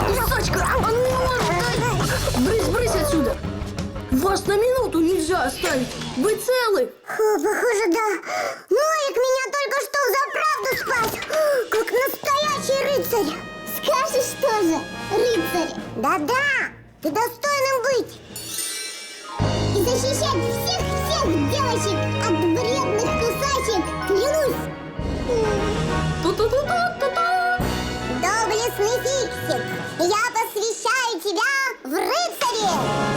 Кусачка, а ну дай! Брысь отсюда! Вас на минуту нельзя оставить! Вы целы? Похоже, да. Нолик меня только что за правду спас. Как настоящий рыцарь. Скажешь тоже, рыцарь? Да-да, ты достойным быть. И защищать всех девочек от вредных кусачек. Клянусь. Ту-ту-ту-ту-ту-ту! Доблестный Фиксик, я посвящаю тебя в рыцари.